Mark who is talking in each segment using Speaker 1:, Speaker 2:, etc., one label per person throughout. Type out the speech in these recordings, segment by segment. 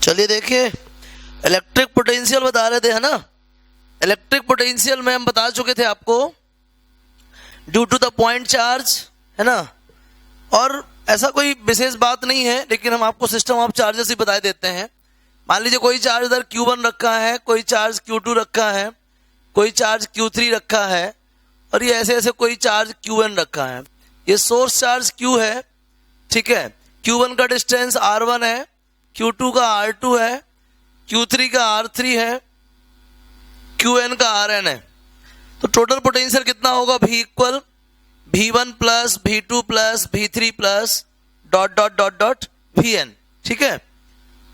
Speaker 1: चलिए देखिए, electric potential बता रहे थे, है ना। इलेक्ट्रिक पोटेंशियल में हम बता चुके थे आपको, due to the point charge, है ना। और ऐसा कोई विशेष बात नहीं है, लेकिन हम आपको सिस्टम ऑफ चार्जेस ही बता देते हैं। मान लीजिए कोई चार्ज इधर Q1 रखा है, कोई चार्ज Q2 रखा है, कोई चार्ज Q3 रखा है, और ये ऐसे ऐसे कोई चार्ज Qn रखा है। ये सोर्स चार्ज Q है, ठीक है। Q1 का डिस्टेंस R1 है, Q2 का R2 है, Q3 का R3 है, Qn का Rn है। तो टोटल पोटेंशियल कितना होगा? V equal V1 plus V2 plus V3 plus dot dot dot dot Vn, ठीक है।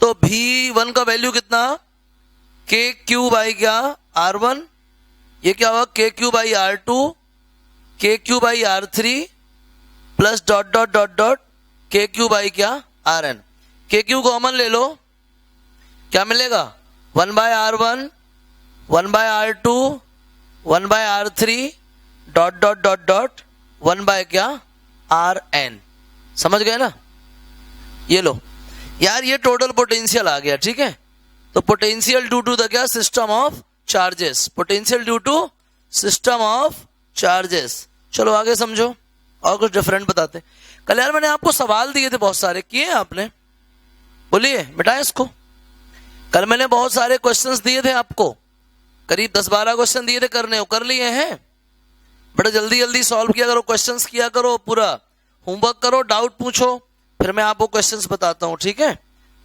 Speaker 1: तो V1 का वैल्यू कितना? KQ बाई क्या? R1। ये क्या होगा? KQ by R2, KQ by R3 plus dot dot dot dot KQ by क्या? Rn। KQ कॉमन ले लो, क्या मिलेगा? 1 by R1, 1 by R2, 1 by R3 dot dot dot dot 1 by क्या? Rn। समझ गए ना? ये लो यार, ये टोटल पोटेंशियल आ गया, ठीक है। तो पोटेंशियल ड्यू टू द क्या? System of charges. Potential due to system of charges. चलो आगे समझो और कुछ डिफरेंट बताते। कल यार मैंने आपको सवाल दिए थे, बहुत सारे किए आपने, बोलिए मिटाए इसको। कल मैंने बहुत सारे क्वेश्चंस दिए थे आपको, करीब 10-12 क्वेश्चन दिए थे करने, हो कर लिए हैं। बड़ा जल्दी जल्दी सॉल्व किया करो, क्वेश्चंस किया करो, पूरा होमवर्क करो, डाउट पूछो, फिर मैं आपको क्वेश्चंस बताता हूं, ठीक है।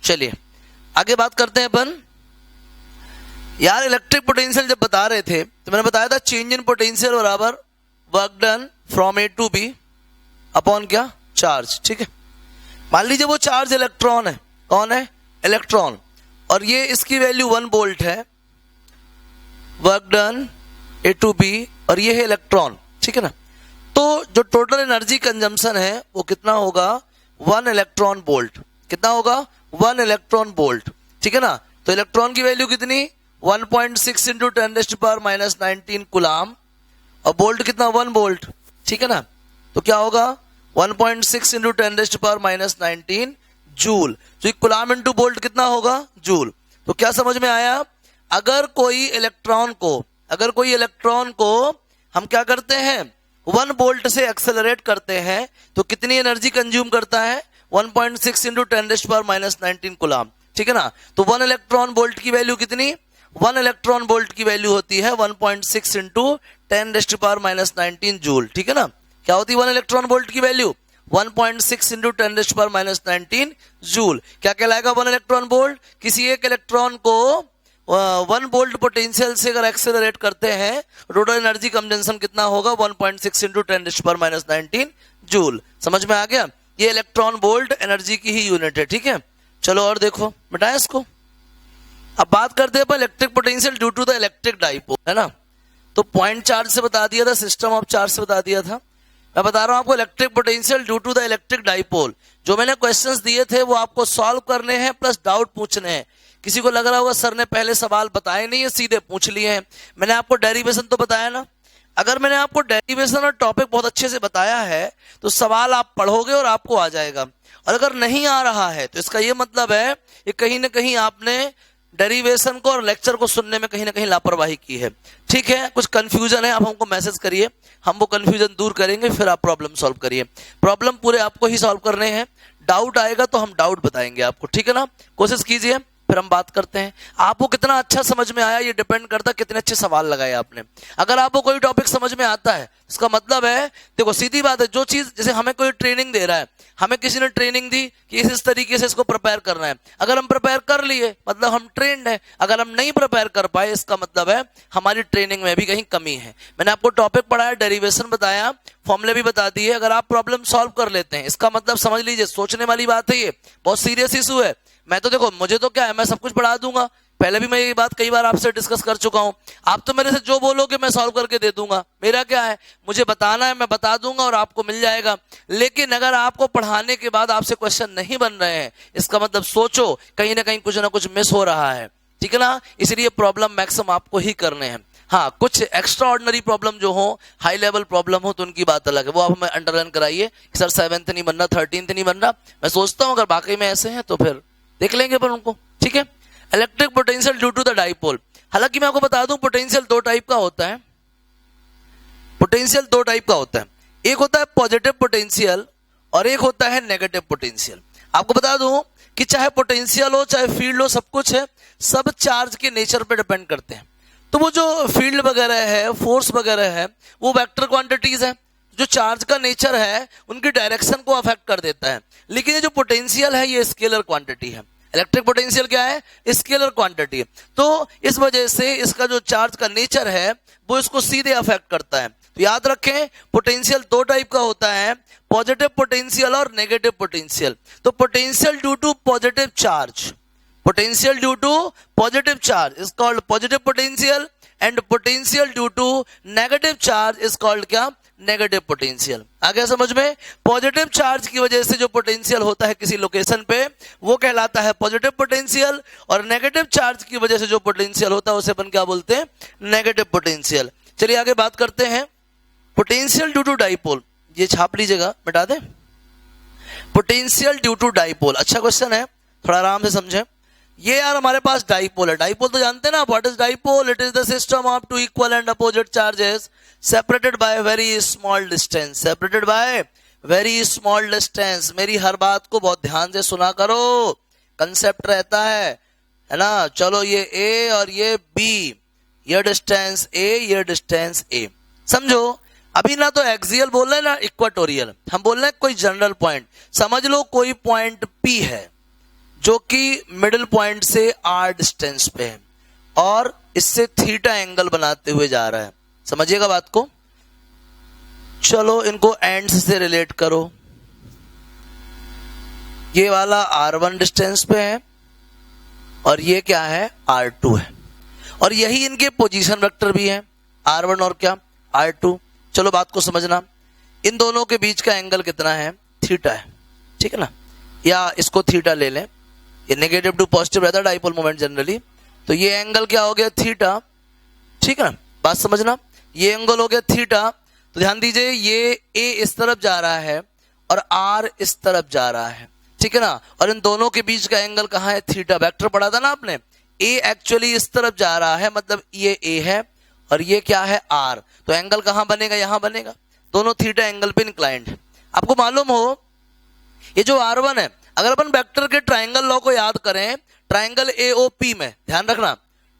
Speaker 1: चलिए आगे बात करते हैं अपन। यार इलेक्ट्रिक पोटेंशियल जब बता रहे थे तो मैंने बताया था चेंज इन पोटेंशियल बराबर work done from A to B upon क्या? चार्ज, ठीक है। मान लीजिए वो चार्ज इलेक्ट्रॉन है। कौन है? इलेक्ट्रॉन। और ये इसकी वैल्यू 1 वोल्ट है, work done A to B, और ये है इलेक्ट्रॉन, ठीक है ना। तो जो टोटल एनर्जी कंजम्पशन है वो कितना होगा? 1 इलेक्ट्रॉन वोल्ट। कितना होगा? 1 इलेक्ट्रॉन वोल्ट, ठीक है ना। तो इलेक्ट्रॉन की वैल्यू कितनी? 1.6 इंटू 10⁻⁻19 कुलाम, और वोल्ट कितना? 1 वोल्ट, ठीक है ना। तो क्या होगा? 1.6 इंटू 10⁻⁻19 जूल। तो कुलाम इंटू वोल्ट कितना होगा? जूल। तो क्या समझ में आया? अगर कोई इलेक्ट्रॉन को हम क्या करते हैं? 1 वोल्ट से एक्सेलरेट करते हैं तो कितनी एनर्जी कंज्यूम करता है? 1.6 इंटू 10⁻⁻19 कुलाम, ठीक है ना। तो 1 इलेक्ट्रॉन वोल्ट की वैल्यू कितनी? 1 इलेक्ट्रॉन वोल्ट की वैल्यू होती है 1.6 इंटू 10⁻⁻19 जूल, ठीक है ना। क्या होती है 1 इलेक्ट्रॉन वोल्ट की वैल्यू? 1.6 into 10⁻⁻19 joule. क्या कहलाएगा 1 इलेक्ट्रॉन वोल्ट? किसी एक इलेक्ट्रॉन को 1 वोल्ट पोटेंशियल से अगर एक्सेलरेट करते हैं, टोटल एनर्जी कंजम्पशन कितना होगा? 1.6 इंटू 10⁻⁻19 जूल। समझ में आ गया? ये इलेक्ट्रॉन वोल्ट एनर्जी की ही यूनिट है, ठीक है। चलो और देखो, मिटाएं इसको। अब बात करते हैं electric potential due to the electric dipole, है ना। तो पॉइंट चार्ज से बता दिया था, सिस्टम ऑफ चार्ज से बता दिया था। मैं बता रहा हूं आपको electric potential due to the electric dipole. जो मैंने क्वेश्चंस दिए थे वो आपको सॉल्व करने हैं, प्लस डाउट पूछने हैं। किसी को लग रहा होगा सर ने पहले सवाल बताए नहीं है, सीधे पूछ लिए हैं। मैंने आपको डेरिवेशन तो बताया ना। अगर मैंने आपको डेरिवेशन और टॉपिक बहुत अच्छे से बताया है तो सवाल आप पढ़ोगे और आपको आ जाएगा। और अगर नहीं आ रहा है तो इसका ये मतलब है कि कहीं ना कहीं आपने डेरिवेशन को और लेक्चर को सुनने में कहीं ना कहीं लापरवाही की है, ठीक है। कुछ कंफ्यूजन है, आप हमको मैसेज करिए, हम वो कंफ्यूजन दूर करेंगे, फिर आप प्रॉब्लम सॉल्व करिए। प्रॉब्लम पूरे आपको ही सॉल्व करने हैं। डाउट आएगा तो हम डाउट बताएंगे आपको, ठीक है ना। कोशिश कीजिए, फिर हम बात करते हैं। आपको कितना अच्छा समझ में आया ये डिपेंड करता है कितने अच्छे सवाल लगाए आपने। अगर आपको कोई टॉपिक समझ में आता है, इसका मतलब है, देखो सीधी बात है, जो चीज जैसे हमें कोई ट्रेनिंग दे रहा है, हमें किसी ने ट्रेनिंग दी कि इस तरीके से इसको प्रिपेयर करना है। अगर हम प्रिपेयर कर लिए मतलब हम ट्रेंड है, अगर हम नहीं प्रिपेयर कर पाए इसका मतलब है हमारी ट्रेनिंग में भी कहीं कमी है। मैंने आपको टॉपिक पढ़ाया, डेरिवेशन बताया, फॉर्मूले भी बता दिए। अगर आप प्रॉब्लम सॉल्व कर लेते हैं इसका मतलब समझ लीजिए सोचने वाली बात है, ये बहुत सीरियस इशू है। मैं तो देखो, मुझे तो क्या है, मैं सब कुछ पढ़ा दूंगा। पहले भी मैं ये बात कई बार आपसे डिस्कस कर चुका हूं। आप तो मेरे से जो बोलोगे मैं सॉल्व करके दे दूंगा। मेरा क्या है, मुझे बताना है, मैं बता दूंगा और आपको मिल जाएगा। लेकिन अगर आपको पढ़ाने के बाद आपसे क्वेश्चन नहीं बन रहे हैं, इसका मतलब सोचो कहीं ना कुछ मिस हो रहा है, ठीक है ना। इसलिए प्रॉब्लम मैक्सिमम आपको ही करने हैं। हाँ, कुछ एक्स्ट्रा ऑर्डिनरी प्रॉब्लम जो हो, हाई लेवल प्रॉब्लम हो, तो उनकी बात अलग है, वो आप हमें अंडरलाइन कराइए कि सर 7th नहीं बन रहा, 13th नहीं बन रहा। मैं सोचता हूं अगर वाकई में ऐसे हैं तो फिर देख लेंगे पर उनको। ठीक है, electric potential due to the dipole. हालांकि मैं आपको बता दूं पोटेंशियल दो टाइप का होता है, पोटेंशियल दो टाइप का होता है, एक होता है पॉजिटिव पोटेंशियल और एक होता है नेगेटिव पोटेंशियल। आपको बता दूं कि चाहे पोटेंशियल हो चाहे फील्ड हो, सब कुछ है, सब चार्ज के नेचर पे डिपेंड करते हैं। तो वो जो फील्ड वगैरह है, फोर्स वगैरह है, वो वेक्टर क्वांटिटीज है, जो चार्ज का नेचर है उनकी डायरेक्शन को अफेक्ट कर देता है। लेकिन ये जो पोटेंशियल है ये स्केलर क्वांटिटी है। इलेक्ट्रिक पोटेंशियल क्या है? स्केलर क्वांटिटी है। तो इस वजह से इसका जो चार्ज का नेचर है वो इसको सीधे अफेक्ट करता है। तो याद रखें पोटेंशियल दो टाइप का होता है, पॉजिटिव पोटेंशियल और नेगेटिव पोटेंशियल। तो potential due to positive charge, potential due to positive charge is called positive potential and potential due to negative charge is called क्या? Negative potential. आ गया समझ में? पॉजिटिव चार्ज की वजह से जो पोटेंशियल होता है किसी लोकेशन पे वो कहलाता है पॉजिटिव पोटेंशियल, और नेगेटिव चार्ज की वजह से जो पोटेंशियल होता है उसे अपन क्या बोलते हैं? Negative potential. चलिए आगे बात करते हैं पोटेंशियल ड्यू टू डाइपोल। ये छाप लीजिएगा, मिटा दें। पोटेंशियल ड्यू टू डाइपोल, अच्छा क्वेश्चन है, थोड़ा आराम से समझें। ये यार हमारे पास डाइपोल है। डाइपोल तो जानते हैं ना, what is dipole? It is the system of two equal and opposite charges separated by very small distance, separated by very small distance. मेरी हर बात को बहुत ध्यान से सुना करो, कंसेप्ट रहता है ना। चलो ये ए और ये बी, ये डिस्टेंस ए, ये डिस्टेंस ए, समझो। अभी ना तो एक्सियल बोल रहे हैं ना इक्वाटोरियल, हम बोल रहे हैं कोई जनरल पॉइंट। समझ लो कोई पॉइंट पी है जो कि मिडिल पॉइंट से आर डिस्टेंस पे है और इससे थीटा एंगल बनाते हुए जा रहा है। समझिएगा बात को। चलो इनको एंड्स से रिलेट करो। ये वाला R1 डिस्टेंस पे है और ये क्या है? R2 है, और यही इनके पोजीशन वेक्टर भी है, R1 और क्या? R2। चलो बात को समझना, इन दोनों के बीच का एंगल कितना है? थीटा है, ठीक है ना। या इसको थीटा ले लें, ये नेगेटिव टू पॉजिटिव रहता है डाइपोल मोमेंट जनरली, तो ये एंगल क्या हो गया? थीटा, ठीक है ना। बात समझना, ये एंगल हो गया थीटा। तो ध्यान दीजिए ये ए इस तरफ जा रहा है और आर इस तरफ जा रहा है, ठीक है ना। और इन दोनों के बीच का एंगल कहाँ है? थीटा। वेक्टर पढ़ा था ना आपने, ए एक्चुअली इस तरफ जा रहा है, मतलब ये ए है और ये क्या है? आर। तो एंगल कहाँ बनेगा? यहां बनेगा। दोनों थीटा एंगल पे इंक्लाइंड है। आपको मालूम हो ये जो R1 है, अगर अपन वेक्टर के ट्राइंगल लॉ को याद करें, ट्राइंगल AOP में, ध्यान रखना,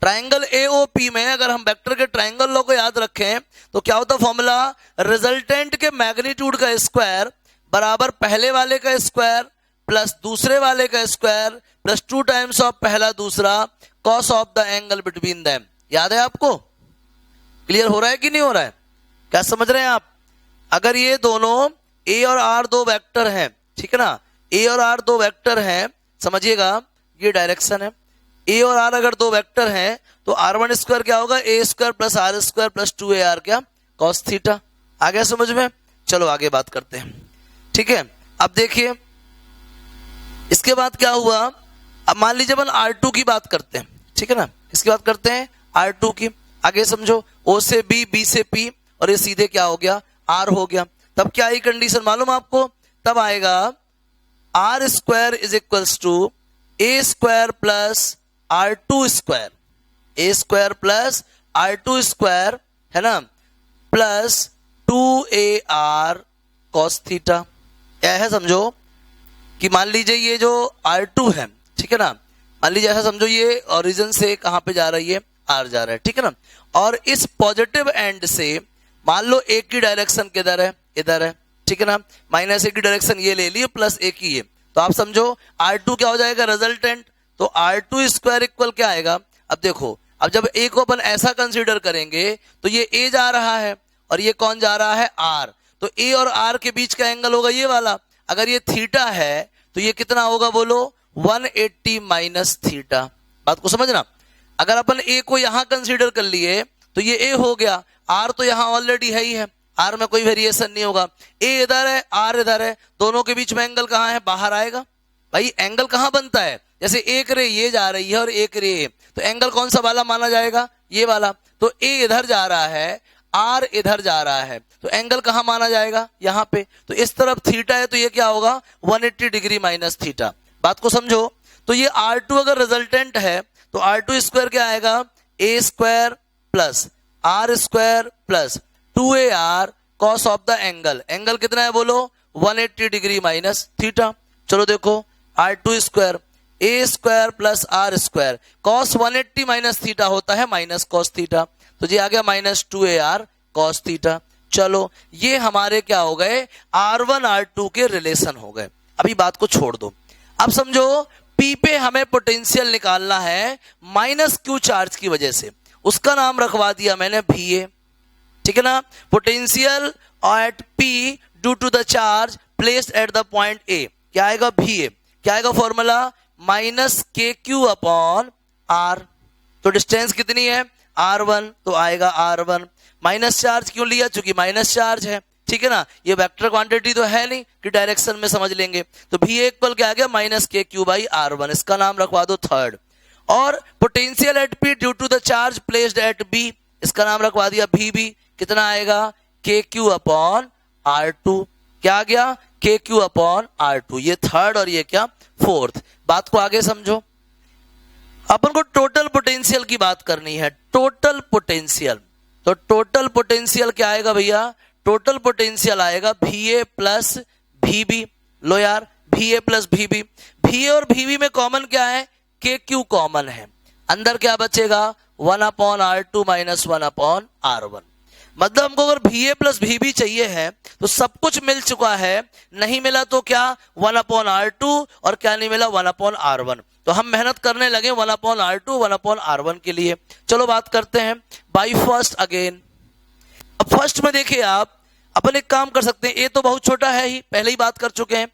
Speaker 1: ट्राइंगल AOP में अगर हम वेक्टर के ट्राइंगल लॉ को याद रखें तो क्या होता फॉर्मूला? रिजल्टेंट के मैग्नीट्यूड का स्क्वायर बराबर पहले वाले का स्क्वायर प्लस दूसरे वाले का स्क्वायर प्लस 2 टाइम्स ऑफ पहला दूसरा cos of the angle between them. याद है आपको? क्लियर हो रहा है कि नहीं हो रहा है? क्या समझ रहे हैं आप? अगर ये दोनों ए और आर दो वेक्टर हैं, ठीक है ना, ए और आर दो वेक्टर हैं, समझिएगा ये डायरेक्शन है। ए और आर अगर दो वेक्टर हैं तो R1 स्क्वायर क्या होगा? A square plus R square plus 2AR क्या? Cos theta. आ गया समझ में? चलो आगे बात करते हैं, ठीक है। अब देखिए इसके बाद क्या हुआ। अब मान लीजिए अपन R2 की बात करते हैं, ठीक है ना, इसकी बात करते हैं R2 की। आगे समझो, O से B, B से P और ये सीधे क्या हो गया? R हो गया। तब क्या आई कंडीशन मालूम आपको? तब आएगा R square is equals to a square plus R2 square, a square plus R2 square, है ना, प्लस 2AR कॉस थीटा। क्या है समझो कि मान लीजिए ये जो R2 है, ठीक है ना, मान लीजिए ऐसा समझो ये ओरिजिन से कहां पे जा रही है? R जा रहा है, ठीक है ना। और इस पॉजिटिव एंड से मान लो एक की डायरेक्शन किधर है? इधर है, ठीक है ना। माइनस ए की डायरेक्शन ये ले ली प्लस ए की ये, तो आप समझो R2 क्या हो जाएगा? रिजल्टेंट। तो R2 स्क्वायर इक्वल क्या आएगा? अब देखो, अब जब ए को अपन ऐसा कंसीडर करेंगे तो ये ए जा रहा है और ये कौन जा रहा है? R। तो ए और R के बीच का एंगल होगा ये वाला। अगर ये थीटा है तो ये कितना होगा बोलो? 180 माइनस थीटा। बात को समझना। अगर अपन ए को यहां कंसीडर कर लिए तो ये ए हो गया, R तो यहां ऑलरेडी है ही है, R में कोई वेरिएशन नहीं होगा। ए इधर है, R इधर है, दोनों के बीच में एंगल कहां है? बाहर आएगा। भाई एंगल कहां बनता है? जैसे एक रे ये जा रही है और एक रे ये, तो एंगल कौन सा वाला माना जाएगा? ये वाला। तो ए इधर जा रहा है, R इधर जा रहा है, तो एंगल कहां माना जाएगा? यहां पे। तो इस तरफ थीटा है तो ये क्या होगा? 180 डिग्री माइनस थीटा। बात को समझो। तो ये R2 अगर रिजल्टेंट है तो R2 स्क्वायर क्या आएगा, a square plus r square plus 2ar cos of the angle, angle कितना है बोलो 180 डिग्री माइनस थीटा। चलो देखो R2 square a square plus r square cos 180 minus theta होता है माइनस कॉस थीटा, तो ये आ गया माइनस 2ar कॉस थीटा। चलो ये हमारे क्या हो गए, R1 R2 के रिलेशन हो गए। अभी बात को छोड़ दो, अब समझो P पे हमें पोटेंशियल निकालना है माइनस Q चार्ज की वजह से, उसका नाम रखवा दिया मैंने VA, ठीक है ना। Potential at P due to the charge placed at the point A क्या आएगा VA, क्या आएगा formula minus KQ upon R। तो डिस्टेंस कितनी है R1, तो आएगा R1 माइनस चार्ज क्यों लिया, चूंकि माइनस चार्ज है, ठीक है ना। ये वेक्टर क्वांटिटी तो है नहीं कि डायरेक्शन में समझ लेंगे, तो VA इक्वल क्या आ गया माइनस KQ बाई R1, इसका नाम रखवा दो थर्ड। और potential at P due to the charge placed at B, इसका नाम रखवा दिया VB, कितना आएगा KQ अपॉन R2, क्या आ गया KQ अपॉन R2, ये थर्ड और ये क्या फोर्थ। बात को आगे समझो, अपन को टोटल पोटेंशियल की बात करनी है, टोटल पोटेंशियल। तो टोटल पोटेंशियल क्या आएगा भैया, टोटल पोटेंशियल आएगा VA प्लस VB। लो यार VA प्लस VB, VA और VB में कॉमन क्या है, KQ कॉमन है, अंदर क्या बचेगा 1 upon R2 minus 1 upon R1। मतलब हमको अगर VA प्लस VB चाहिए है तो सब कुछ मिल चुका है, नहीं मिला तो क्या 1 अपॉन R2 और क्या नहीं मिला 1 अपॉन R1। तो हम मेहनत करने लगे 1 अपॉन R2 1 अपॉन R1 के लिए। चलो बात करते हैं बाई फर्स्ट अगेन। अब फर्स्ट में देखिए आप, अपन एक काम कर सकते हैं, ए तो बहुत छोटा है ही, पहले ही बात कर चुके हैं।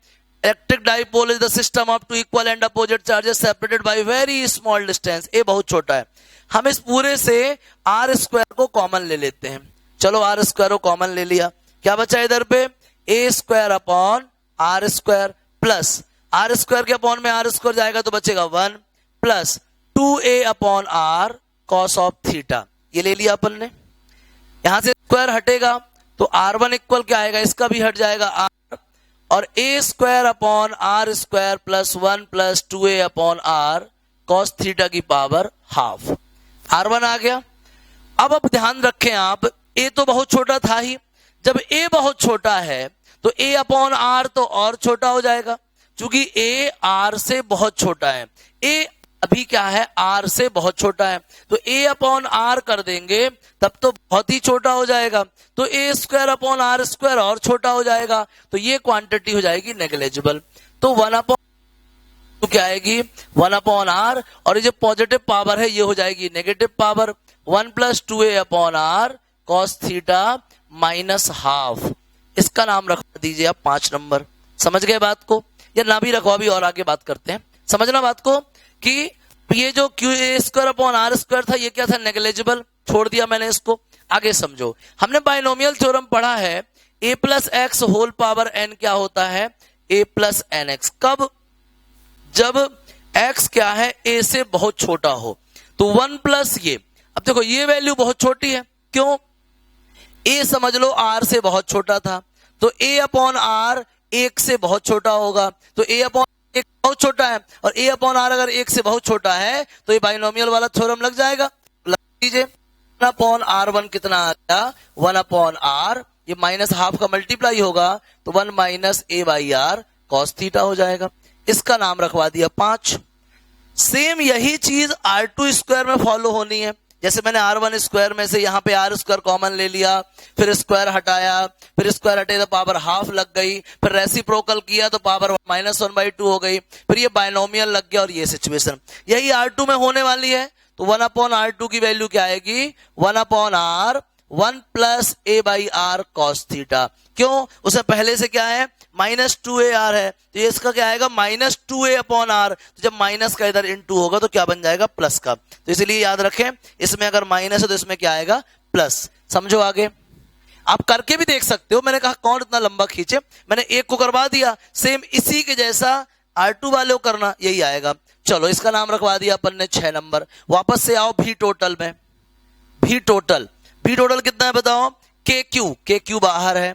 Speaker 1: Electric dipole is the system of two equal and opposite charges separated by very small distance, A बहुत छोटा है। हम इस पूरे से आर स्क्वायर को कॉमन ले लेते हैं। चलो आर स्क्वायर को कॉमन ले लिया, क्या बचा इधर पे A square upon R square plus R square के अपॉन में आर स्क्वायर जाएगा तो बचेगा 1 plus 2a upon R cos of theta, ये ले लिया अपन ने। यहां से स्क्वायर हटेगा तो R1 इक्वल क्या आएगा, इसका भी हट जाएगा R, और a square upon R square plus 1 plus 2a upon R cos theta की पावर हाफ। R1 आ गया। अब ध्यान रखें आप, a तो बहुत छोटा था ही, जब a बहुत छोटा है तो a अपॉन आर तो और छोटा हो जाएगा, क्योंकि a r से बहुत छोटा है, a अभी क्या है r से बहुत छोटा है, तो a अपॉन r कर देंगे तब तो बहुत ही छोटा हो जाएगा, तो a square upon R square और छोटा हो जाएगा, तो ये क्वांटिटी हो जाएगी नेग्लिजिबल। तो 1 अपॉन तो क्या आएगी 1 अपॉन आर, और ये जो पॉजिटिव पावर है ये हो जाएगी negative power 1 plus 2a upon R cos theta minus half. इसका नाम रखवा दीजिए आप 5 नंबर। समझ गए बात को, या ना भी रखवा भी और आगे बात करते हैं। समझना बात को कि ये जो Q a square upon R square था ये क्या था नेग्लिजिबल, छोड़ दिया मैंने इसको। आगे समझो, हमने बाइनोमियल थ्योरम पढ़ा है a plus x whole power n क्या होता है a प्लस एन एक्स, कब, जब x क्या है a से बहुत छोटा हो। तो 1 प्लस ये, अब देखो ये वैल्यू बहुत छोटी है, क्यों, a समझ लो r से बहुत छोटा था, तो a अपॉन r 1 से बहुत छोटा होगा, तो a अपॉन 1 बहुत छोटा है, और a अपॉन r अगर 1 से बहुत छोटा है तो ये बाइनोमियल वाला थ्योरम लग जाएगा। लग लीजिए 1 अपॉन r1 कितना आ गया 1 अपॉन r, ये माइनस हाफ का मल्टीप्लाई होगा तो 1 minus a by R cos theta हो जाएगा। इसका नाम रखवा दिया 5। सेम यही चीज R2 स्क्वायर में फॉलो होनी है, जैसे मैंने R1 स्क्वायर में से यहाँ पे आर स्क्वायर कॉमन ले लिया, फिर स्क्वायर हटाया, फिर स्क्वायर हटे तो पावर हाफ लग गई, फिर रेसिप्रोकल किया तो पावर माइनस 1/2 हो गई, फिर ये बाइनोमियल लग गया, और ये सिचुएशन यही R2 में होने वाली है। तो 1 अपॉन R2 की वैल्यू क्या आएगी 1 upon R 1 plus a by R cos theta, क्यों, उसे पहले से क्या है माइनस 2ar है, तो ये इसका क्या आएगा माइनस 2a अपॉन आर, तो जब माइनस का इधर इनटू होगा तो क्या बन जाएगा प्लस का, तो इसलिए याद रखें इसमें अगर माइनस है तो इसमें क्या आएगा प्लस। समझो आगे, आप करके भी देख सकते हो, मैंने कहा कौन इतना लंबा खींचे, मैंने एक को करवा दिया, सेम इसी के जैसा R2 वाले को करना, यही आएगा। चलो इसका नाम रखवा दिया अपन ने 6 नंबर। वापस से आओ भी टोटल में, भी टोटल कितना है बताओ, KQ बाहर है,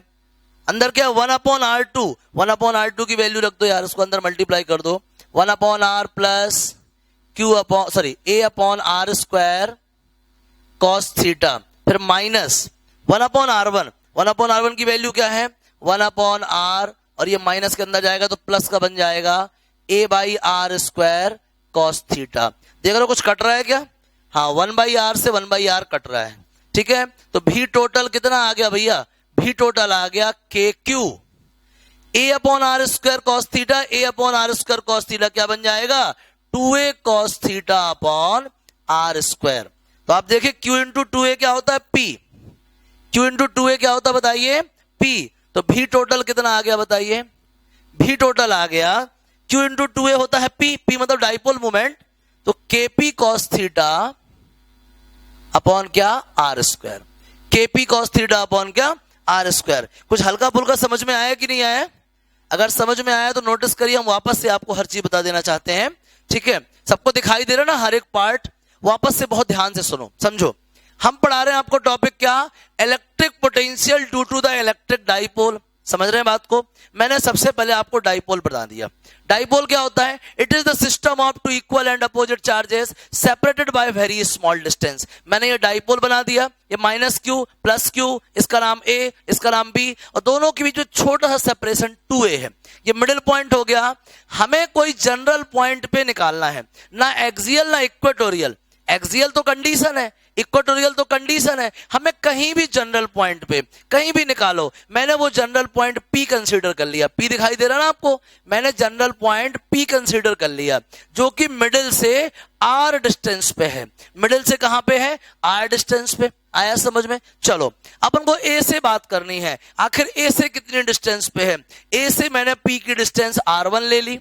Speaker 1: अंदर क्या 1 अपॉन R2 की वैल्यू रख दो यार, उसको अंदर मल्टीप्लाई कर दो, 1 upon R plus A upon R square cos theta, फिर माइनस 1 अपॉन आर वन की वैल्यू क्या है 1 अपॉन आर, और ये माइनस के अंदर जाएगा तो प्लस का बन जाएगा A by R square cos theta. देख लो कुछ कट रहा है क्या? हाँ, 1 बाई आर से 1 बाई आर कट रहा है, ठीक है। तो भी टोटल कितना आ गया भैया? भी टोटल आ गया K Q A upon R square cos theta, A upon R square cos theta क्या बन जाएगा 2a cos theta upon R square. तो आप देखिए q इंटू 2a क्या होता है p, q इंटू 2a क्या होता है बताइए p। तो भी टोटल कितना आ गया बताइए? भी टोटल आ गया q इंटू 2a होता है p, p मतलब डाइपोल मोमेंट, तो kp कॉस थीटा अपॉन क्या R square, kp cos theta upon क्या आर स्क्वायर। कुछ हल्का फुल्का समझ में आया कि नहीं आया? अगर समझ में आया तो नोटिस करिए, हम वापस से आपको हर चीज बता देना चाहते हैं, ठीक है। सबको दिखाई दे रहा ना हर एक पार्ट? वापस से बहुत ध्यान से सुनो, समझो। हम पढ़ा रहे हैं आपको टॉपिक क्या? Electric potential due to the electric dipole. समझ रहे हैं बात को? मैंने सबसे पहले आपको डाइपोल बता दिया। डाइपोल क्या होता है? It is the system of two equal and opposite charges separated by very small distance. मैंने ये डाइपोल बना दिया, ये माइनस क्यू प्लस क्यू, इसका नाम ए, इसका नाम बी, और दोनों के बीच में छोटा सा सेपरेशन 2a है। ये मिडिल पॉइंट हो गया। हमें कोई जनरल पॉइंट पे निकालना है, ना एक्सियल ना इक्वेटोरियल। एक्सियल तो कंडीशन है, इक्वेटोरियल तो कंडीशन है। हमें कहीं भी जनरल पॉइंट पे कहीं भी निकालो। मैंने वो जनरल पॉइंट P कंसीडर कर लिया, P दिखाई दे रहा ना आपको? मैंने जनरल पॉइंट P कंसीडर कर लिया, जो कि मिडिल से R डिस्टेंस पे है। मिडिल से कहां पे है? R डिस्टेंस पे। आया समझ में? चलो अपन को A से बात करनी है। आखिर A से कितनी डिस्टेंस पे है? A से मैंने P की डिस्टेंस R1 ले ली,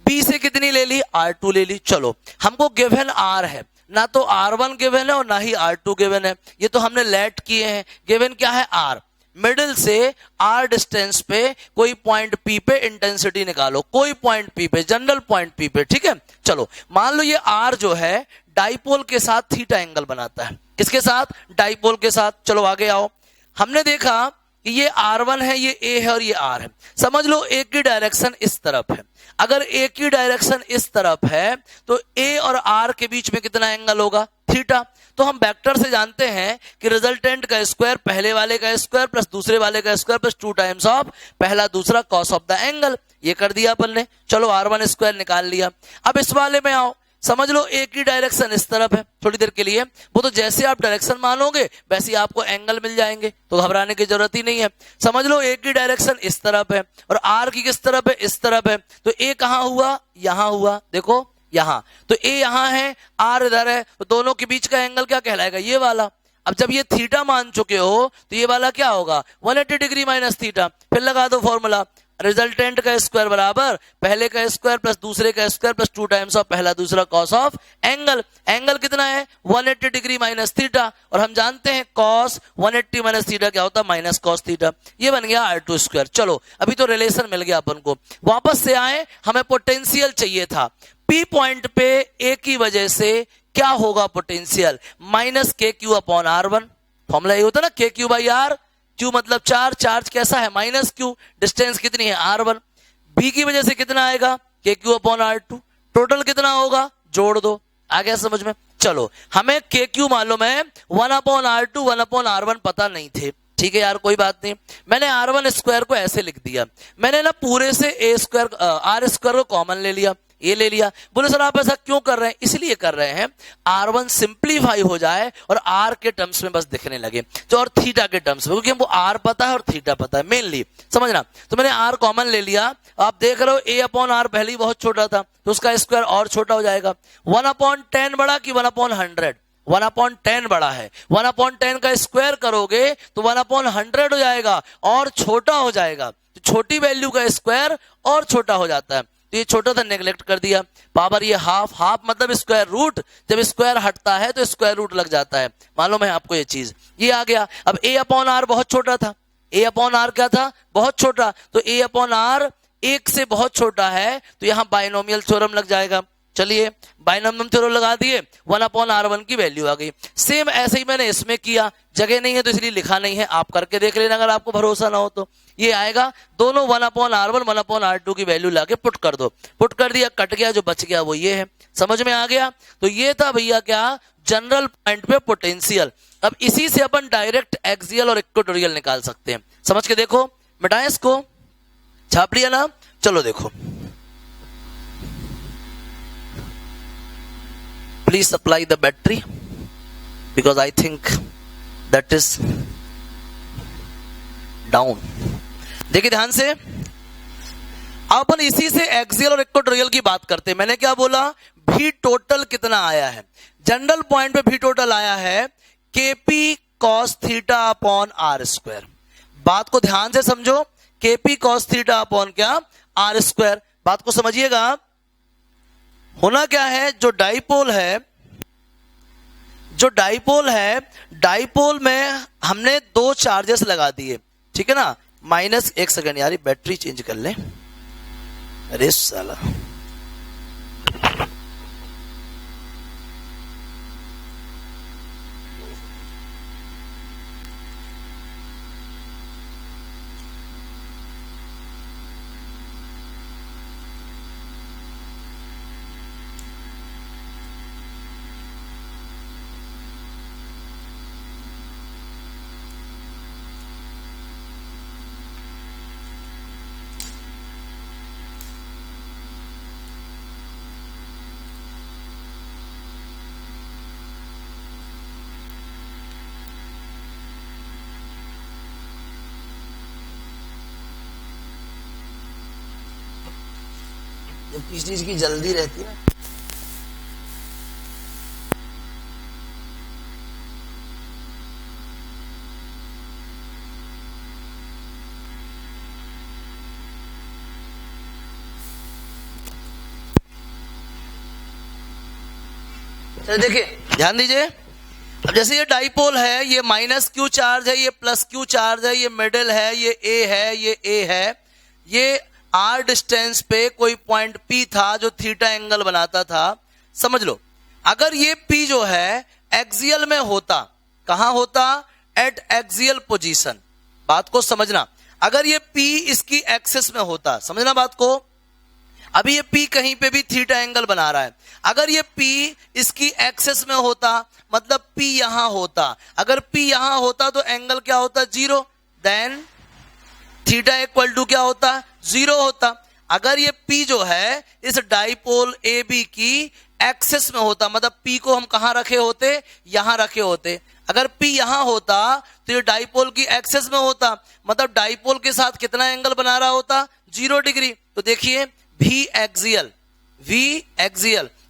Speaker 1: B से कितनी ले ली? R2 ले ली। चलो हमको गिवन R है, ना तो R1 गिवन है और ना ही R2 गिवन है, ये तो हमने लेट किए हैं। गिवन क्या है? R। मिडिल से R डिस्टेंस पे कोई पॉइंट P पे इंटेंसिटी निकालो, कोई पॉइंट P पे, जनरल पॉइंट P पे, ठीक है। चलो मान लो ये R जो है डाइपोल के साथ थीटा एंगल बनाता है। किसके साथ? डाइपोल के साथ। चलो आगे आओ। हमने देखा कि ये R1 है, ये A है और ये R है। समझ लो एक की डायरेक्शन इस तरफ है। अगर A की डायरेक्शन इस तरफ है तो A और R के बीच में कितना एंगल होगा? थीटा। तो हम वेक्टर से जानते हैं कि रिजल्टेंट का स्क्वायर पहले वाले का स्क्वायर प्लस दूसरे वाले का स्क्वायर प्लस 2 टाइम्स ऑफ पहला दूसरा कॉस ऑफ द एंगल। ये कर दिया अपन ने। चलो R1 स्क्वायर निकाल लिया। अब इस वाले में आओ। समझ लो एक ही डायरेक्शन इस तरफ है थोड़ी देर के लिए, वो तो जैसे आप डायरेक्शन मानोगे वैसे ही आपको एंगल मिल जाएंगे, तो घबराने की जरूरत ही नहीं है। समझ लो एक ही डायरेक्शन इस तरफ है और आर की किस तरफ है? इस तरफ है। तो ए कहां हुआ? यहां हुआ, देखो यहां। तो ए यहां है, आर इधर है, तो दोनों के बीच का एंगल क्या कहलाएगा? ये वाला। अब जब ये थीटा मान चुके हो तो ये वाला क्या होगा? 180 डिग्री माइनस थीटा। फिर लगा दो फॉर्मूला, रिजल्टेंट का स्क्वायर बराबर पहले का स्क्वायर प्लस दूसरे का स्क्वायर प्लस 2 टाइम्स ऑफ पहला दूसरा कॉस ऑफ एंगल। एंगल कितना है? 180 डिग्री माइनस थीटा, और हम जानते हैं कॉस 180 माइनस थीटा क्या होता है? Minus cos theta. ये बन गया R2 स्क्वायर। चलो अभी तो रिलेशन मिल गया अपन को। वापस से आए, हमें पोटेंशियल चाहिए था। P पॉइंट पे A की वजह से क्या होगा पोटेंशियल? माइनस के क्यू अपॉन R1। फॉर्मूला ये होता है ना, के क्यू बाई आर। क्यू मतलब चार्ज, चार्ज कैसा है? Minus Q. डिस्टेंस कितनी है? R1। B की वजह से कितना आएगा? के क्यू अपॉन R2। टोटल कितना होगा? जोड़ दो। आ गया समझ में? चलो हमें के क्यू मालूम है, 1 अपॉन R2 1 अपॉन R1 पता नहीं थे। ठीक है यार, कोई बात नहीं। मैंने R1 स्क्वायर को ऐसे लिख दिया, मैंने ना पूरे से A स्क्वायर R स्क्वायर को कॉमन ले लिया, ये ले लिया। बोले सर आप ऐसा क्यों कर रहे हैं? इसलिए कर रहे हैं R1 सिंप्लीफाई हो जाए और R के टर्म्स में बस दिखने लगे, जो और थीटा के टर्म्स में, क्योंकि हमको R पता है और थीटा पता है मेनली, समझना। तो मैंने R कॉमन ले लिया। आप देख रहे हो A अपॉन R पहले ही बहुत छोटा था, तो उसका स्क्वायर और छोटा हो जाएगा। 1 अपॉन 10 बड़ा कि 1 अपॉन 100? 1 अपॉन 10 बड़ा है। 1 अपॉन 10 का स्क्वायर करोगे तो 1 अपॉन 100 हो जाएगा और छोटा हो जाएगा। तो छोटी वैल्यू का स्क्वायर और छोटा हो जाता है, तो ये छोटा था नेग्लेक्ट कर दिया। पावर ये हाफ, हाफ मतलब स्क्वायर रूट। जब स्क्वायर हटता है तो स्क्वायर रूट लग जाता है, मालूम है आपको ये चीज। ये आ गया। अब A अपॉन R बहुत छोटा था। A अपॉन R क्या था? बहुत छोटा। तो A अपॉन R 1 से बहुत छोटा है, तो यहां बाइनोमियल थ्योरम लग जाएगा। चलिए बाइनोमियल थ्योरम लगा दिए, 1/R1 की वैल्यू आ गई। सेम ऐसे ही मैंने इसमें किया, जगह नहीं है तो इसलिए लिखा नहीं है, आप करके देख लेना अगर आपको भरोसा ना हो तो। ये आएगा दोनों 1/R1 1/R2 की वैल्यू लाके पुट कर दो, पुट कर दिया, कट गया, जो बच गया वो ये है। समझ में आ गया? तो ये था भैया क्या, जनरल पॉइंट पे पोटेंशियल। अब इसी से अपन डायरेक्ट एक्सियल और इक्वेटोरियल निकाल सकते हैं। समझ के देखो, मिटाएं इसको, छाप लिया ना? चलो देखो, please supply the battery because I think that is down। देखिए ध्यान से, अब अपन इसी से एक्सियल और इक्वेटोरियल की बात करते हैं। मैंने क्या बोला, भी टोटल कितना आया है? जनरल पॉइंट पे भी टोटल आया है kp cos theta upon R square. बात को ध्यान से समझो, kp cos थीटा अपॉन क्या, आर स्क्वायर। बात को समझिएगा, होना क्या है, जो डाइपोल है, डाइपोल में हमने दो चार्जेस लगा दिए, ठीक है ना, माइनस, एक सेकंड यार, बैटरी चेंज कर ले, अरे साला। जब किसी चीज की जल्दी रहती है, चलो देखिए ध्यान दीजिए। अब जैसे ये डाइपोल है, ये माइनस क्यू चार्ज है, ये प्लस क्यू चार्ज है, ये मिडिल है, ये ए है, ये ए है, ये आर डिस्टेंस पे कोई पॉइंट पी था जो थीटा एंगल बनाता था। समझ लो, अगर ये पी जो है एक्सियल में होता, कहां होता, एट एक्सियल पोजीशन। बात को समझना, अगर ये पी इसकी एक्सिस में होता, समझना बात को, अभी ये P कहीं पे भी थीटा एंगल बना रहा है, अगर ये P इसकी एक्सेस में होता, मतलब P यहां होता, अगर P यहां होता तो एंगल क्या होता, 0, देन थीटा इक्वल टू क्या होता, 0 होता। अगर ये P जो है इस डाइपोल AB की एक्सेस में होता, मतलब P को हम कहां रखे होते, यहां रखे होते। अगर P यहां होता तो ये डाइपोल की एक्सेस में होता, मतलब डाइपोल के साथ कितना एंगल बना रहा होता, 0 डिग्री। तो देखिए V एक्सियल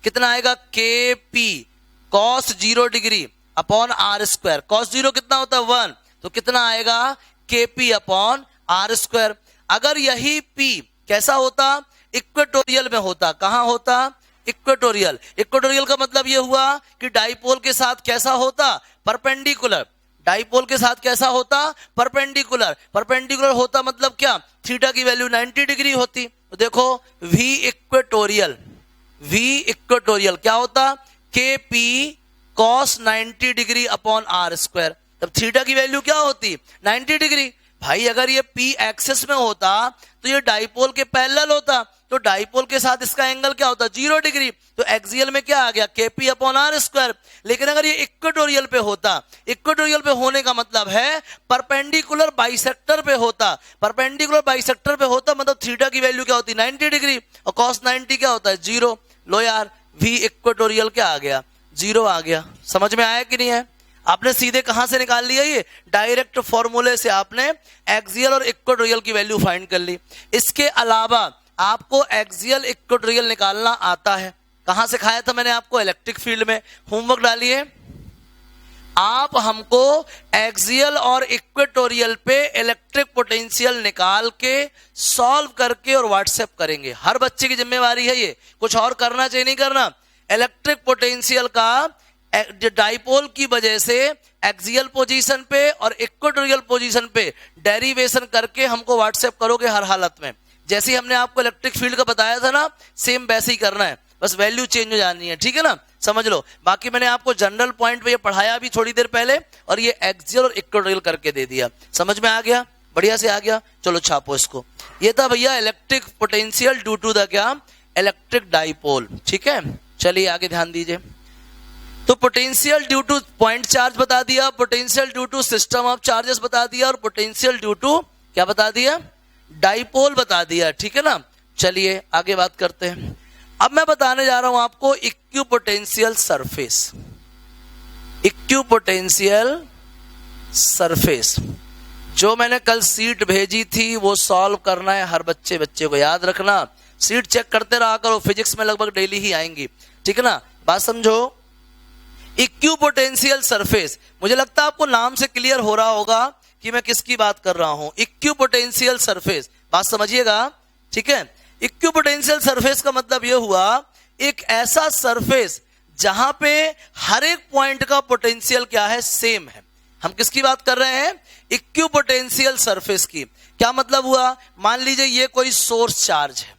Speaker 1: कितना आएगा, KP cos 0 degree upon R square. cos 0 कितना होता है, 1, तो कितना आएगा, KP अपॉन आर स्क्वायर। अगर यही P कैसा होता, इक्वेटोरियल में होता, कहां होता, इक्वेटोरियल। इक्वेटोरियल का मतलब यह हुआ कि डाइपोल के साथ कैसा होता, परपेंडिकुलर। डाइपोल के साथ कैसा होता, परपेंडिकुलर। परपेंडिकुलर होता मतलब क्या, थीटा की वैल्यू 90 डिग्री होती। तो देखो V इक्वेटोरियल क्या होता, KP cos 90 degree upon R square. तब थीटा की वैल्यू क्या होती, 90 डिग्री। भाई अगर ये P एक्सेस में होता तो ये डाइपोल के पैरेलल होता, तो डाइपोल के साथ इसका एंगल क्या होता, 0 डिग्री। तो एक्सियल में क्या आ गया, KP अपॉन आर स्क्वायर। लेकिन अगर ये इक्वेटोरियल पे होता, इक्वेटोरियल पे होने का मतलब है परपेंडिकुलर बाइसेक्टर पे होता। परपेंडिकुलर बाइसेक्टर पे होता मतलब थीटा की वैल्यू क्या होती, 90 डिग्री, और cos 90 क्या होता है, 0। लो यार, V इक्वेटोरियल क्या आ गया, 0 आ गया। समझ में आया कि नहीं है? आपने सीधे कहां से निकाल लिया, ये डायरेक्ट फॉर्मूले से आपने एक्सियल और इक्वेटोरियल की वैल्यू फाइंड कर ली। इसके अलावा आपको एक्सियल इक्वेटोरियल निकालना आता है, कहां से खाया था मैंने आपको, इलेक्ट्रिक फील्ड में। होमवर्क डालिए, आप हमको एक्सियल और इक्वेटोरियल पे इलेक्ट्रिक पोटेंशियल निकाल के सॉल्व करके और व्हाट्सएप करेंगे। हर बच्चे की जिम्मेवारी है ये, कुछ और करना चाहिए नहीं करना। इलेक्ट्रिक पोटेंशियल का डाइपोल की वजह से एक्सियल पोजीशन पे और इक्वेटोरियल पोजीशन पे डेरिवेशन करके हमको व्हाट्सएप करोगे हर हालत में। जैसे हमने आपको इलेक्ट्रिक फील्ड का बताया था ना, सेम वैसे ही करना है। बस वैल्यू चेंज हो जानी है, ठीक है ना, समझ लो। बाकी मैंने आपको जनरल पॉइंट पे ये पढ़ाया भी थोड़ी देर पहले, और ये एक्सियल और इक्वेटोरियल करके दे दिया। समझ में आ गया, बढ़िया से आ गया। चलो छापो इसको। ये था भैया electric potential due to the क्या, इलेक्ट्रिक डाइपोल, ठीक है। चलिए आगे ध्यान दीजिए। तो potential due to point charge बता दिया, potential due to system of charges बता दिया, और पोटेंशियल ड्यू टू क्या बता दिया, डाइपोल बता दिया, ठीक है ना। चलिए आगे बात करते हैं। अब मैं बताने जा रहा हूं आपको इक्विपोटेंशियल सरफेस। इक्विपोटेंशियल सरफेस जो मैंने कल सीट भेजी थी वो सॉल्व करना है हर बच्चे को, याद रखना। सीट चेक करते रहा करो, फिजिक्स में लगभग डेली ही आएंगी, ठीक है ना, बात समझो। इक्विपोटेंशियल सरफेस, मुझे लगता है आपको नाम से क्लियर हो रहा होगा कि मैं किसकी बात कर रहा हूं। इक्विपोटेंशियल सरफेस, बात समझिएगा, ठीक है। इक्विपोटेंशियल सरफेस का मतलब यह हुआ एक ऐसा सरफेस जहां पे हर एक पॉइंट का पोटेंशियल क्या है, सेम है। हम किसकी बात कर रहे हैं, इक्विपोटेंशियल सरफेस की। क्या मतलब हुआ, मान लीजिए ये कोई सोर्स चार्ज है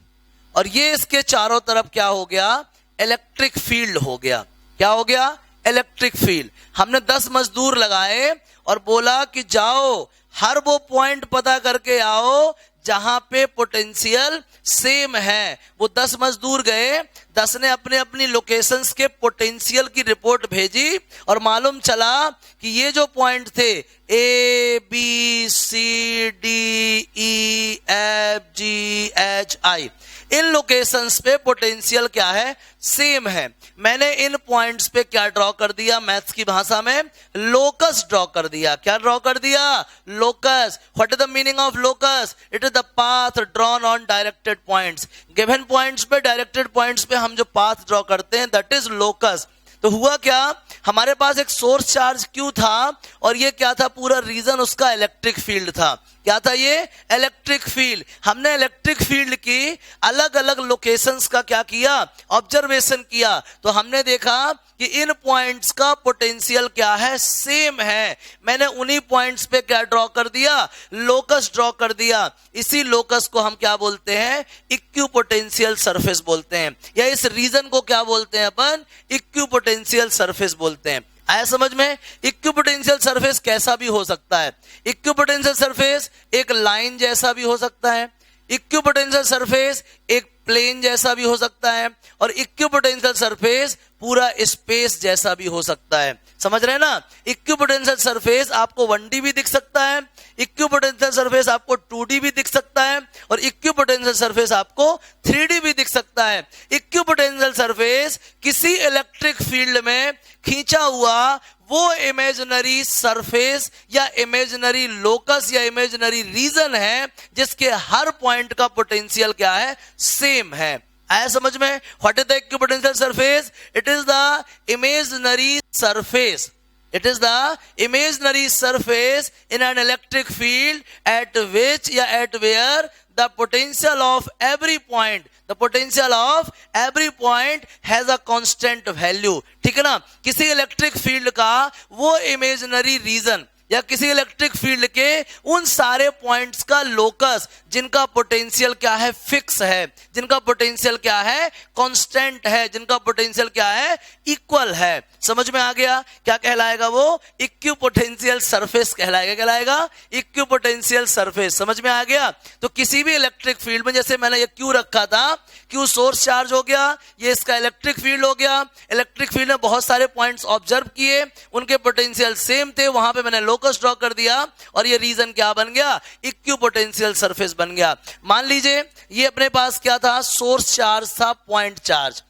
Speaker 1: और ये इसके चारों तरफ क्या हो गया, इलेक्ट्रिक फील्ड हो गया। क्या हो गया, इलेक्ट्रिक फील्ड। हमने 10 मजदूर लगाए और बोला कि जाओ हर वो पॉइंट पता करके आओ जहां पे पोटेंशियल सेम है। वो 10 मजदूर गए, 10 ने अपने अपनी लोकेशंस के पोटेंशियल की रिपोर्ट भेजी और मालूम चला कि ये जो पॉइंट थे A, B, C, D, E, F, G, H, I, in locations पे पोटेंशियल क्या है, सेम है। मैंने इन पॉइंट्स पे क्या ड्रॉ कर दिया, मैथ्स की भाषा में लोकस ड्रॉ कर दिया। क्या ड्रॉ कर दिया, locus. What is the meaning of locus, it is the path drawn on directed points. Given points पे, डायरेक्टेड पॉइंट्स पे हम जो पाथ ड्रॉ करते हैं दैट इज लोकस। तो हुआ क्या, हमारे पास एक सोर्स चार्ज Q था और ये क्या था, पूरा रीजन उसका इलेक्ट्रिक फील्ड था। क्या था ये, इलेक्ट्रिक फील्ड। हमने इलेक्ट्रिक फील्ड की अलग अलग लोकेशंस का क्या किया, ऑब्जर्वेशन किया। तो हमने देखा कि इन पॉइंट्स का पोटेंशियल क्या है, सेम है। मैंने उन्हीं पॉइंट्स पे क्या ड्रॉ कर दिया, लोकस ड्रॉ कर दिया। इसी लोकस को हम क्या बोलते हैं, इक्विपोटेंशियल सरफेस बोलते हैं, या इस रीजन को क्या बोलते हैं अपन, इक्विपोटेंशियल सरफेस बोलते हैं। आया समझ में। इक्विपोटेंशियल सरफेस कैसा भी हो सकता है। इक्विपोटेंशियल सरफेस एक लाइन जैसा भी हो सकता है, इक्विपोटेंशियल सरफेस एक प्लेन जैसा भी हो सकता है, और इक्विपोटेंशियल सरफेस पूरा स्पेस जैसा भी हो सकता है। समझ रहे हैं ना। इक्विपोटेंशियल सरफेस आपको 1D भी दिख सकता है, इक्विपोटेंशियल सरफेस आपको 2D भी दिख सकता है, और इक्विपोटेंशियल सरफेस आपको 3D भी दिख सकता है। इक्विपोटेंशियल सरफेस किसी इलेक्ट्रिक फील्ड में खींचा हुआ वो इमेजिनरी सरफेस या इमेजिनरी लोकस या इमेजिनरी रीजन है जिसके हर पॉइंट का पोटेंशियल क्या है, सेम है। आया समझ में। What is the equipotential surface, it is the imaginary surface, it is the imaginary surface in an electric field at which या at where the potential of every point, the potential of every point has a constant value। ठीक है ना। किसी electric field का वो imaginary reason या किसी electric field के उन सारे पॉइंट्स का लोकस जिनका पोटेंशियल क्या है, फिक्स है, जिनका पोटेंशियल क्या है, कांस्टेंट है, जिनका पोटेंशियल क्या है, इक्वल है। समझ में आ गया। क्या कहलाएगा वो, इक्विपोटेंशियल सरफेस कहलाएगा। कहलाएगा इक्विपोटेंशियल सरफेस। समझ में आ गया। तो किसी भी इलेक्ट्रिक फील्ड में, जैसे मैंने ये Q रखा था, Q सोर्स चार्ज हो गया, ये इसका इलेक्ट्रिक फील्ड हो गया। इलेक्ट्रिक फील्ड में बहुत सारे पॉइंट्स ऑब्जर्व किए, उनके पोटेंशियल सेम थे, वहां पे मैंने लोकस ड्रॉ कर दिया और ये रीजन क्या बन गया, इक्विपोटेंशियल सरफेस बन गया। मान लीजिए ये अपने पास क्या था, सोर्स चार्ज था, पॉइंट चार्ज,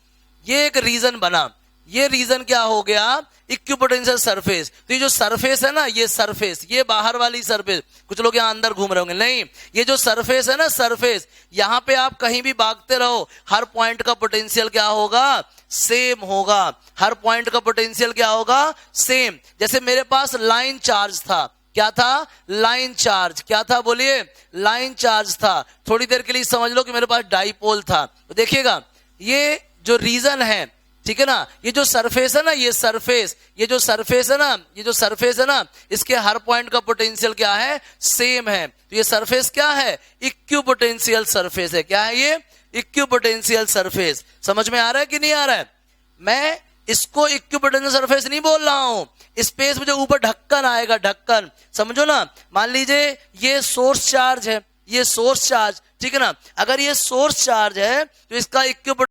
Speaker 1: ये एक रीजन बना, ये रीजन क्या हो गया, इक्विपोटेंशियल सरफेस। तो ये जो सरफेस है ना, ये सरफेस, ये बाहर वाली सरफेस, कुछ लोग यहां अंदर घूम रहे होंगे, नहीं, ये जो सरफेस है ना, सरफेस, यहां पे आप कहीं भी भागते रहो, हर पॉइंट का पोटेंशियल क्या होगा, सेम होगा। हर पॉइंट का पोटेंशियल क्या होगा, सेम। जैसे मेरे पास लाइन चार्ज था, क्या था, लाइन चार्ज। क्या था बोलिए, लाइन चार्ज था। थोड़ी देर के लिए समझ लो कि मेरे पास डाइपोल था। तो देखिएगा ये जो रीजन है, ठीक है ना, ये जो सरफेस है ना, ये सरफेस, ये जो सरफेस है ना, ये जो सरफेस है ना, इसके हर पॉइंट का पोटेंशियल क्या है, सेम है। तो ये सरफेस क्या है, इक्विपोटेंशियल सरफेस है। क्या है ये, इक्विपोटेंशियल सरफेस। समझ में आ रहा है कि नहीं आ रहा है? मैं इसको इक्विपोटेंशियल सरफेस नहीं बोल रहा हूं, स्पेस में जो ऊपर ढक्कन आएगा, ढक्कन, समझो ना। मान लीजिए ये सोर्स चार्ज है, ये सोर्स चार्ज, ठीक है ना। अगर ये सोर्स चार्ज है तो इसका इक्विपोटेंशियल